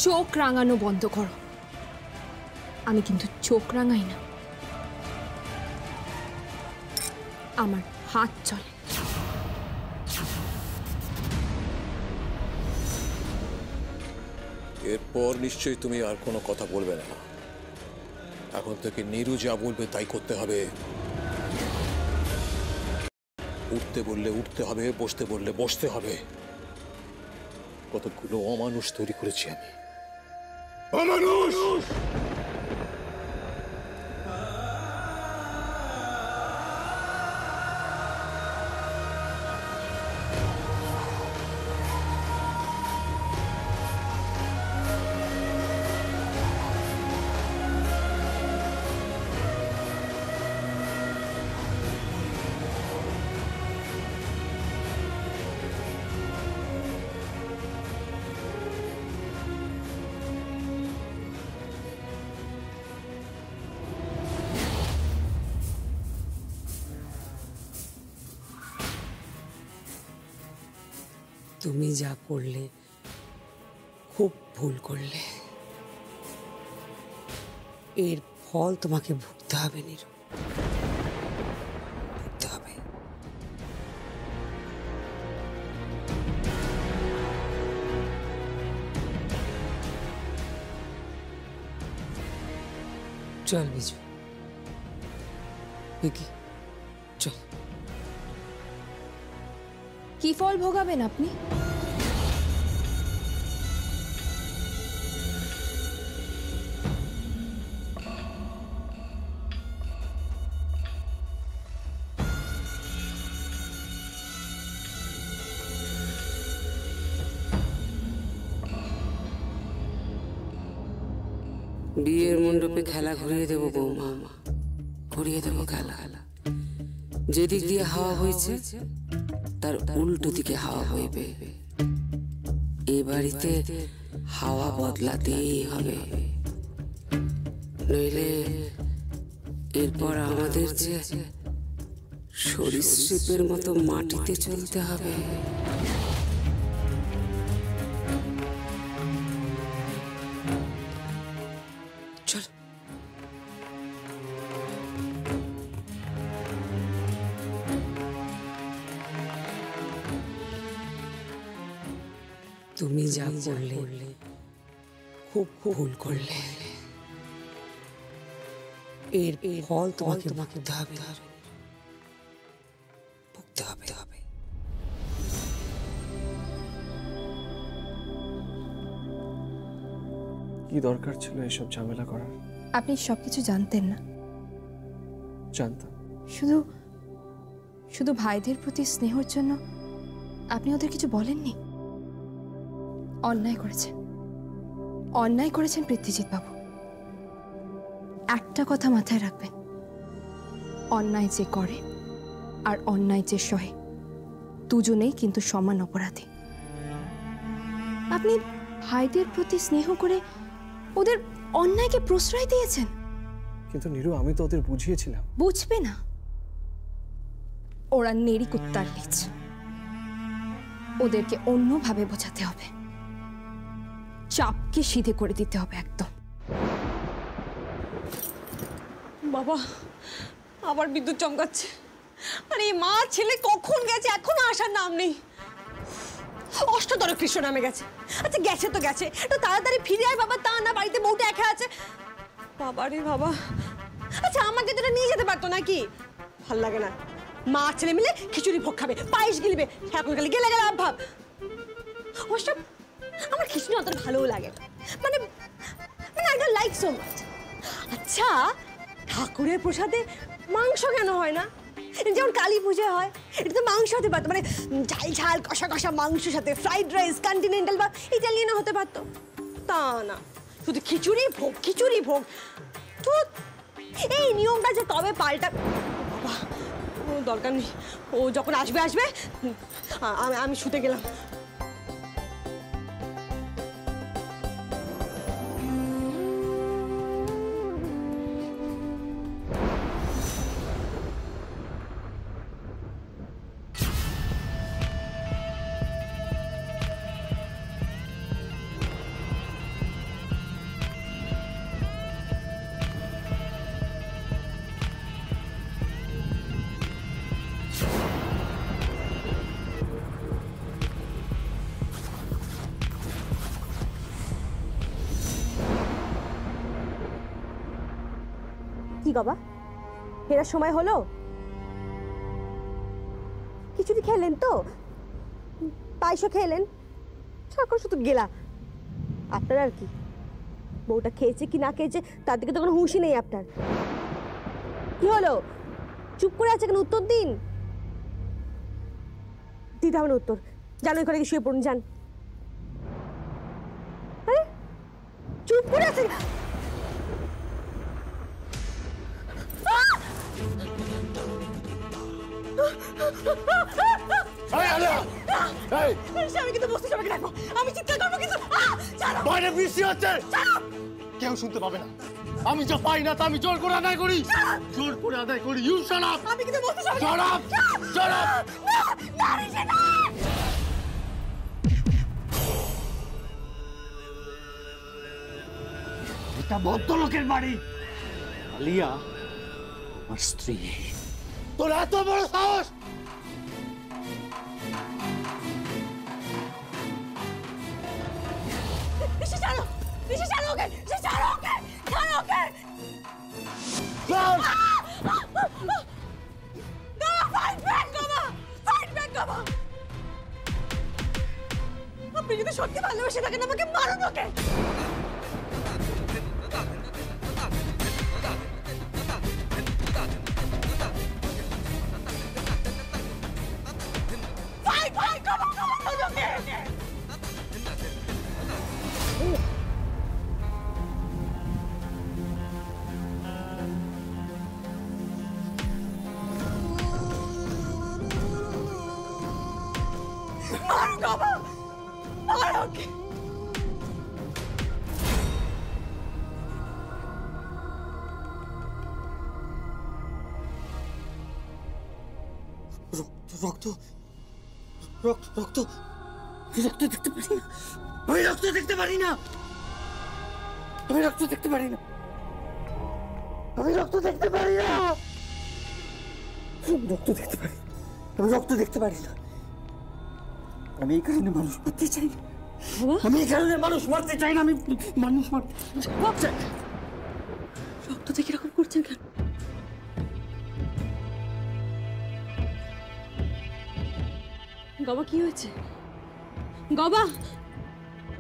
চোখ রাঙানো বন্ধ করো। আমি কিন্তু চোখ রাঙাই না, আমার হাত চলে। এরপর নিশ্চয়ই তুমি আর কোনো কথা বলবে না। এখন থেকে নীরু যা বলবে তাই করতে হবে। উঠতে বললে উঠতে হবে, বসতে বললে বসতে হবে। কতগুলো অমানুষ তৈরি করেছি আমি, অমানুষ। তুমি যা করলে খুব ভুল করলে। এর ফল তোমাকে ভুগতে হবে নীরু, ভুগতে হবে। চল বিজু, দেখি চল। কি ফল ভোগাবেন আপনি? বিয়ের মণ্ডপে খেলা ঘুরিয়ে দেবো বৌমা, ঘুরিয়ে দেবো খেলা। যেদিক দিয়ে হাওয়া হয়েছে তার উল্টো দিকে হাওয়া বইবে। এ বাড়িতে হাওয়া বদলাতেই হবে, নইলে এরপর আমাদের যে সরীসৃপের মতো মাটিতে চলতে হবে। চল। তুমি যা করলে খুব ভুল করলে। এর ফল তোমাকে ভুগতে হবে, ভুগতে হবে। কি দরকার ছিল এসব ঝামেলা করার? আপনি সবকিছু জানতেন না? জানতাম। শুধু শুধু ভাইদের প্রতি স্নেহর জন্য আপনি ওদের কিছু বলেননি? অন্যায় করেছেন, অন্যায় করেছেন পৃথ্বীজিৎ বাবু। একটা কথা মাথায় রাখবেন, অন্যায় যে করে আর অন্যায় যে সহে দুজনেই কিন্তু সমান অপরাধী। আপনি ভাইদের প্রতি স্নেহ করে ওদের অন্যায়কে প্রশ্রয় দিয়েছেন। কিন্তু নীরু, আমি তো ওদের বুঝিয়েছিলাম। বুঝবে না, ওরা নেড়ি কুত্তার লেজ। ওদেরকে অন্যভাবে বোঝাতে হবে, চাপকে সিধে করে দিতে হবে একদম। বাবা, আবার বিদ্যুৎ চমকাচ্ছে। আরে মা ছেলে কখন গেছে, এখনো আসার নাম নেই। অষ্টতর কৃষ্ণ নামে গেছে। আচ্ছা গেছে তো গেছে, তো তাড়াতাড়ি ফিরে আয় বাবা, তা না বাড়িতে বউটা একা আছে। বাবা রে বাবা, আচ্ছা আমাকে তো নিয়ে যেতে পারতো নাকি? ভাল লাগে না, মা ছেলে মিলে খিচুড়ি ভোগ খাবে, পায়েস গিলবে, এখন গেলে গেলে গেলে ভাব। ওসব আমার খিচুড়ি অত ভালোও লাগে না, মানে I don't like so much. আচ্ছা ঠাকুরের প্রসাদে মাংস কেন হয় না? যেমন কালী পুজো হয়, এটা তো মাংস হতে পারতো, মানে ঝাল ঝাল কষা কষা মাংসের সাথে ফ্রাইড রাইস, কন্টিনেন্টাল বা ইটালিয়ানও হতে পারতো। তা না, শুধু খিচুড়ি ভোগ, খিচুড়ি ভোগ। তো এই নিয়মটা যে তবে পাল্টা, বাবা দরকার নেই। ও যখন আসবে আসবে, আমি শুতে গেলাম। কি বাবা, ফেরার সময় হলো? খিচুড়ি খেলেন তো? পায়েসও খেলেন? সারাক্ষণ শুধু গেলা। আপনার আর কি, বউটা খেয়েছে কি না খেয়েছে তার দিকে তো কোনো হুঁশই নেই আপনার। কি হলো, চুপ করে আছে কেন? উত্তর দিন। দিতে হবে না উত্তর, জানো ঘরে গিয়ে শুয়ে পড়ুন, যান। আরে চুপ করে আছে। আমি কিন্তু বসতে সবাইকে রাখবো, আমি চিৎকার করবো কিন্তু। বাইরে বৃষ্টি হচ্ছে, কেউ শুনতে পাবে না। আমি যা পাই না তা আমি জোর করে আদায় করি, জোর করে আদায় করি। You shut up. আমি কিন্তু বসতে সবাইকে শাট আপ, শাট আপ। এটা ভদ্রলোকের বাড়ি, আলিয়া আমার স্ত্রী। তোর এত বড় সাহস! ছাড়ো, ছাড়ো ওকে, ছাড়ো ওকে, ছাড়ো ওকে। আপনি যদি সত্যি ভালোবেসে থাকেন আমাকে মারুন ওকে। রক্ত, রক্ত, রক্ত, রক্ত দেখতে পারি না। আমি রক্ত দেখতে পারি না। আমি রক্ত দেখতে পারি না। আমি রক্ত দেখতে পারি না। রক্ত দেখতে পারি, আমি রক্ত দেখতে পারি না। আমি এই কারণে মানুষ মারতে চাই না। আমি এই কারণে মানুষ মারতে চাই না। আমি মানুষ মারতে চাই। রক্ত দেখে এরকম করছেন কেন? গবা কি হয়েছে? গবা,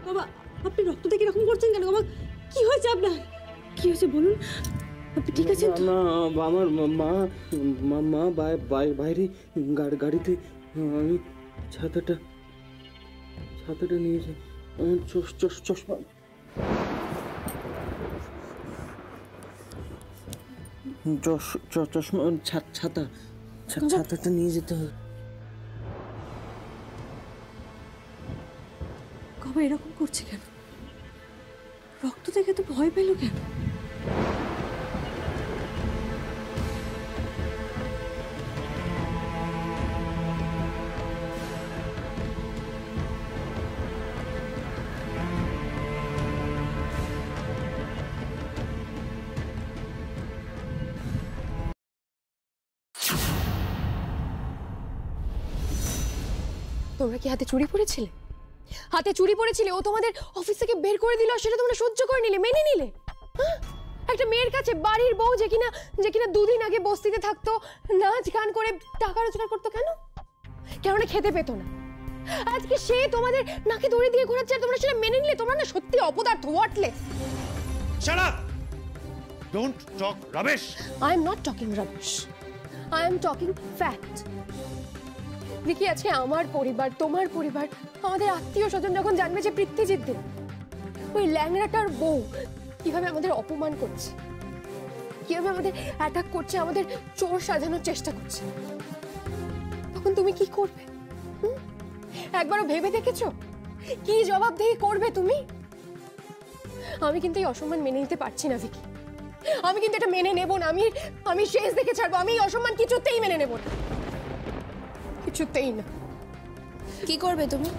গবা আপনি রক্ত দেখে এরকম করছেন কেন? গবা কি হয়েছে আপনার? কি হয়েছে বলুন, আপনি ঠিক আছেন তো? না, আমার মা বাইরে গাড়িতে। আমি ছাতাটা নিয়েছি। আমার চশমা চশমা ছাতাটা নিয়ে যেতে হবে। গবা এরকম করছে কেন? রক্ত দেখে তো ভয় পেল কেন? তোমরা কি হাতে চুরি পড়েছিলে? হাতে চুরি পড়েছিলে, ও তোমাদের অফিস থেকে বের করে দিল, সেটা তোমরা সহ্য করে নিলে, মেনে নিলে? হ্যাঁ? একটা মেয়ের কাছে বাড়ির বউ যে কিনা দুদিন আগে বস্তিতে থাকতো, নাচ গান করে টাকা রোজগার করতো, কেন না খেতে পেতো না, আজকে সে তোমাদের নাকে দড়ি দিয়ে ঘোরাচ্ছে আর তোমরা সেটা মেনে নিলে? তোমরা না সত্যি অপদার্থ, worthless. Shut up, don't talk rubbish. I am not talking rubbish. I am talking fact. দেখি আজকে আমার পরিবার, তোমার পরিবার, আমাদের আত্মীয় স্বজন যখন জানবে যে পৃথ্বীজিৎ দে ওই ল্যাংড়াটার বউ কিভাবে আমাদের অপমান করছে, কিভাবে আমাদের অ্যাটাক করছে, আমাদের চোর সাজানোর চেষ্টা করছে, তখন তুমি কি করবে? একবারও ভেবে দেখেছো কি জবাবদিহি করবে তুমি? আমি কিন্তু এই অসম্মান মেনে নিতে পারছি না ভিকি। আমি কিন্তু এটা মেনে নেব না। আমি শেষ দেখে ছাড়বো। আমি এই অসম্মান কিছুতেই মেনে নেব না, কিছুতেই না। কি করবে তুমি?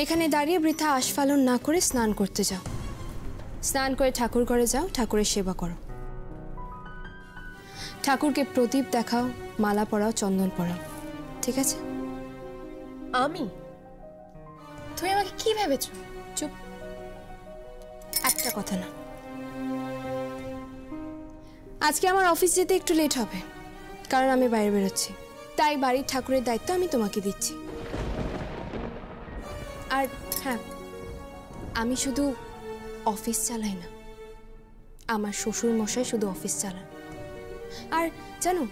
এখানে দাঁড়িয়ে বৃথা আস্ফালন না করে স্নান করতে যাও। স্নান করে ঠাকুর ঘরে যাও, ঠাকুরের সেবা করো, ঠাকুরকে প্রদীপ দেখাও, মালা পরাও, চন্দন পরাও, ঠিক আছে? আমি? তুমি আমাকে কি ভেবেছো? চুপ, একটা কথা না। আজকে আমার অফিস যেতে একটু লেট হবে, কারণ আমি বাইরে বেরোচ্ছি। তাই বাড়ির ঠাকুরের দায়িত্ব আমি তোমাকে দিচ্ছি। আর হ্যাঁ, আমি শুধু অফিস চালাই না, আমার শ্বশুর মশাই শুধু অফিস চালান। আর জানো,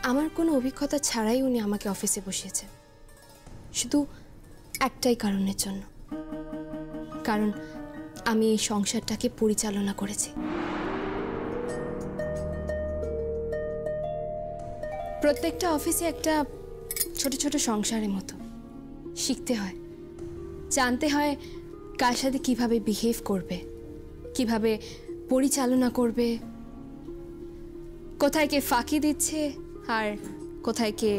আমার কোনো অভিজ্ঞতা ছাড়াই উনি আমাকে অফিসে বসিয়েছে, শুধু একটাই কারণের জন্য, কারণ আমি এই সংসারটাকে পরিচালনা করেছি। প্রত্যেকটা অফিসে একটা ছোট ছোট সংসারের মতো শিখতে হয়, জানতে হয় কার সাথে কিভাবে বিহেভ করবে, কিভাবে পরিচালনা করবে, কোথায় কে ফাঁকি দিচ্ছে আর কোথায় কে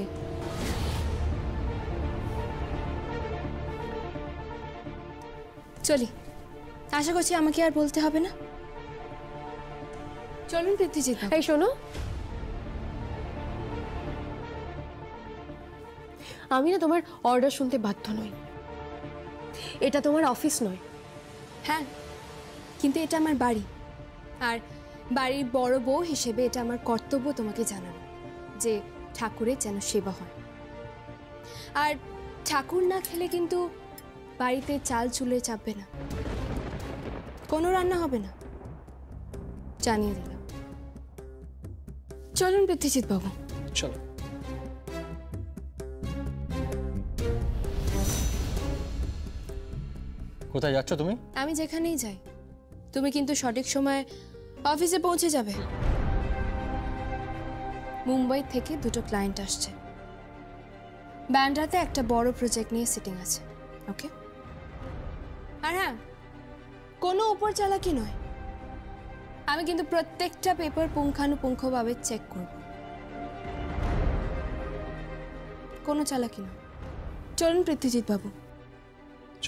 চলি। আশা করছি আমাকে আর বলতে হবে না। চলুন পৃথ্বীজিৎ। এই শোনো, আমি না তোমার অর্ডার শুনতে বাধ্য নই। এটা তোমার অফিস নয়। হ্যাঁ, কিন্তু এটা আমার বাড়ি, আর বাড়ির বড় বউ হিসেবে এটা আমার কর্তব্য তোমাকে জানানো যে ঠাকুরের যেন সেবা হয়। আর ঠাকুর না খেলে কিন্তু বাড়িতে চাল চুলে চাপবে না, কোনো রান্না হবে না, জানিয়ে দিলাম। চলুন পৃথ্বীজিৎ বাবু। চলো। কোথায় যাচ্ছ তুমি? আমি যেখানেই যাই, তুমি কিন্তু সঠিক সময় অফিসে পৌঁছে যাবে। মুম্বাই থেকে দুটো ক্লায়েন্ট আসছে, ব্যান্ড্রাতে একটা বড় প্রজেক্ট নিয়ে সিটিং আছে, ওকে? আর হ্যাঁ, কোনো উপর চালাকি নয়, আমি কিন্তু প্রত্যেকটা পেপার পুঙ্খানুপুঙ্খভাবে চেক করব, কোনো চালাকি নয়। চলুন পৃথ্বীজিৎ বাবু।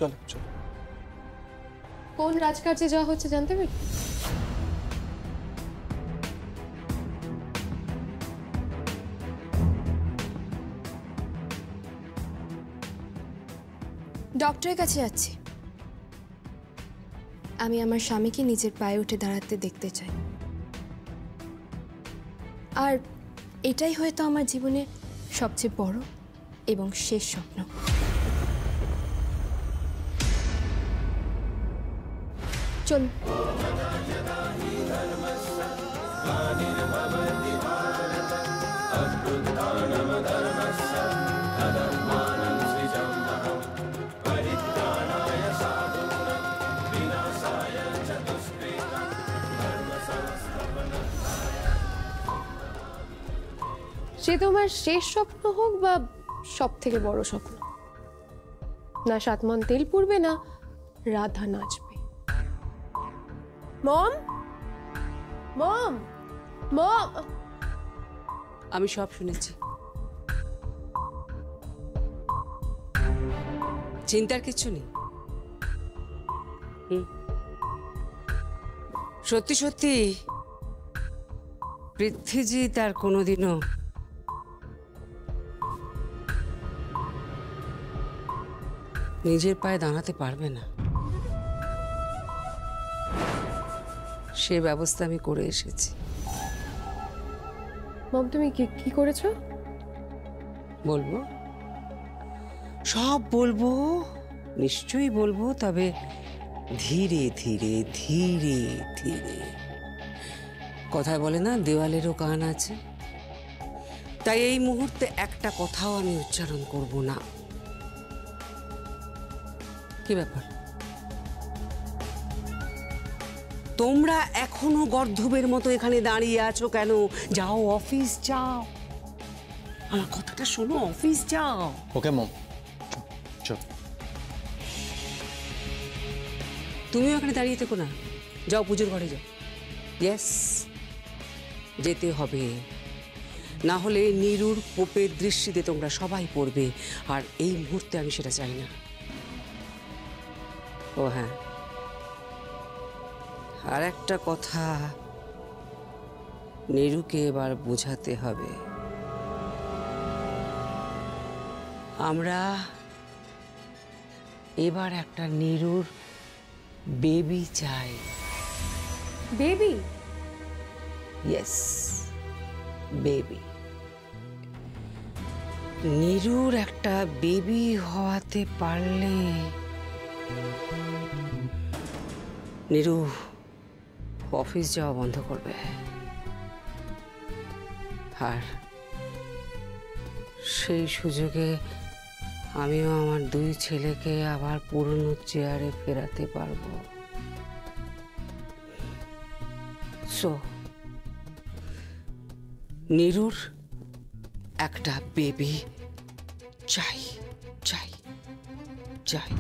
চলো চলো। কোন রাজকার্যে যাওয়া হচ্ছে জানতে পারি? ডক্টরের কাছে যাচ্ছি। আমি আমার স্বামীকে নিজের পায়ে উঠে দাঁড়াতে দেখতে চাই, আর এটাই হয়তো আমার জীবনে সবচেয়ে বড় এবং শেষ স্বপ্ন। চল। সে তোমার শেষ স্বপ্ন হোক বা সব থেকে বড় স্বপ্ন, না 7 মণ তেল পুড়বে, না রাধা নাচবে। মম, মম, মম। আমি সব শুনেছি, চিন্তার কিছু নেই। সত্যি সত্যি পৃথ্বীজিৎ আর কোনোদিনও নিজের পায়ে দাঁড়াতে পারবে না, সে ব্যবস্থা আমি করে এসেছি। মম, তুমি কি করেছো? বলবো, সব বলবো, নিশ্চয়ই বলবো, তবে ধীরে ধীরে ধীরে ধীরে। কথায় বলে না, দেওয়ালেরও কান আছে, তাই এই মুহূর্তে একটা কথাও আমি উচ্চারণ করব না। কি ব্যাপার, তোমরা এখনো গর্ধবের মতো এখানে দাঁড়িয়ে আছো কেন? যাও, অফিস যাও, আমার কথাটা শোনো, অফিস যাও। ওকে মম, চল। তুমিও এখানে দাঁড়িয়ে থেকো না, যাও পুজোর ঘরে যাও। ইয়েস, যেতে হবে, না হলে নীরুর কোপের দৃষ্টিতে তোমরা সবাই পড়বে, আর এই মুহূর্তে আমি সেটা চাই না। ও হ্যাঁ, আর একটা কথা নীরুকে এবার বোঝাতে হবে। আমরা এবার একটা নীরুর বেবি চাই। বেবি? Yes, baby. নীরুর একটা বেবি হওয়াতে পারলে নীরু অফিস যাওয়া বন্ধ করবে, আর সেই সুযোগে আমিও আমার 2 ছেলেকে আবার পুরনো চেয়ারে ফেরাতে পারবো। সো নীরুর একটা বেবি চাই চাই চাই।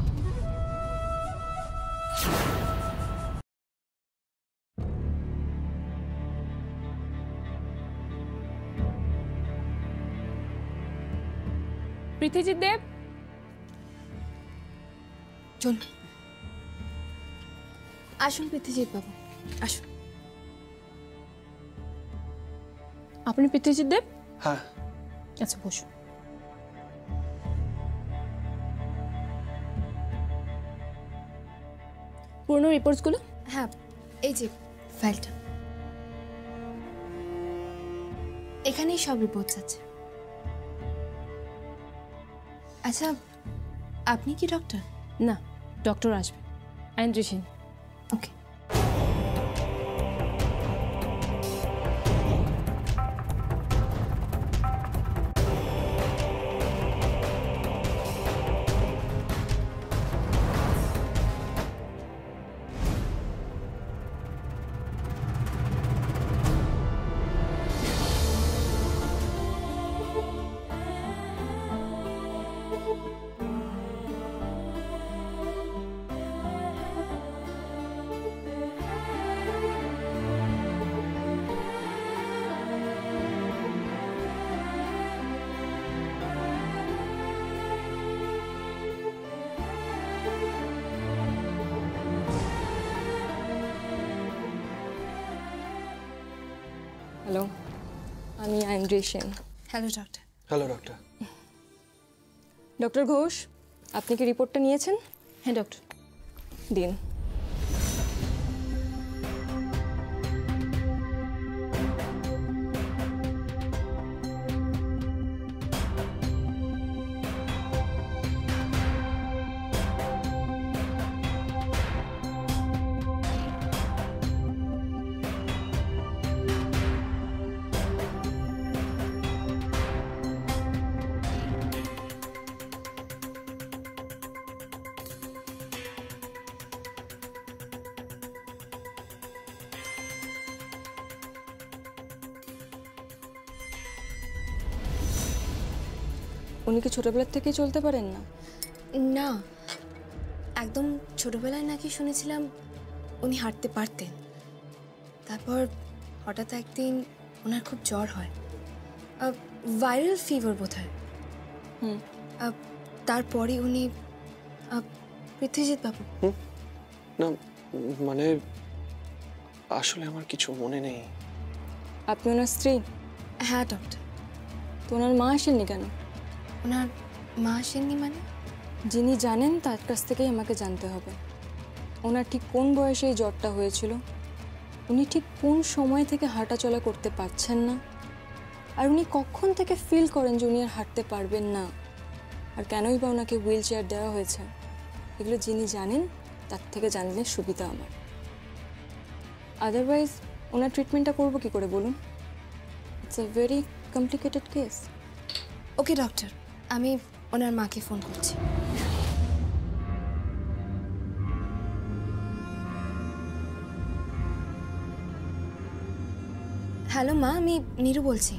পৃথ্বীজিৎ দেব, চলুন আসুন পৃথ্বীজিৎ বাবু, আসুন। আপনি পৃথ্বীজিৎ দেব? হ্যাঁ। আচ্ছা বসুন। পুরনো রিপোর্টসগুলো? হ্যাঁ, এই যে ফাইলটা, এখানেই সব রিপোর্টস আছে। আচ্ছা, আপনি কি ডক্টর? না, ডক্টর আসবে। আইনদ্রিশিন। ওকে। হ্যালো, আমি আইনদ্রিশিন। Hello doctor. Hello doctor. Doctor Ghosh, আপনি কি রিপোর্টটা নিয়েছেন? হ্যাঁ ডক্টর, দিন। উনি কি ছোটবেলার থেকেই চলতে পারেন না? না, একদম ছোটবেলায় নাকি শুনেছিলাম উনি হাঁটতে পারতেন, তারপর হঠাৎ একদিন ওনার খুব জ্বর হয়, ভাইরাল ফিভার বোধ হয়। তারপরে উনি পৃথ্বীজিৎ বাবু। না মানে আসলে আমার কিছু মনে নেই। আপনি ওনার স্ত্রী? হ্যাঁ ডক্টর। তো ওনার মা আসেননি কেন? ওনার মা আসেননি মানে? যিনি জানেন তার কাছ থেকেই আমাকে জানতে হবে। ওনার ঠিক কোন বয়সে এই জ্বরটা হয়েছিল, উনি ঠিক কোন সময় থেকে হাঁটাচলা করতে পারছেন না, আর উনি কখন থেকে ফিল করেন যে উনি আর হাঁটতে পারবেন না, আর কেনই বা ওনাকে হুইল চেয়ার দেওয়া হয়েছে, এগুলো যিনি জানেন তার থেকে জানলে সুবিধা আমার। আদারওয়াইজ ওনার ট্রিটমেন্টটা করবো কি করে বলুন? It's a very complicated case. Okay doctor, আমি ওনার মাকে ফোন করছি। হ্যালো মা, আমি নীরু বলছি।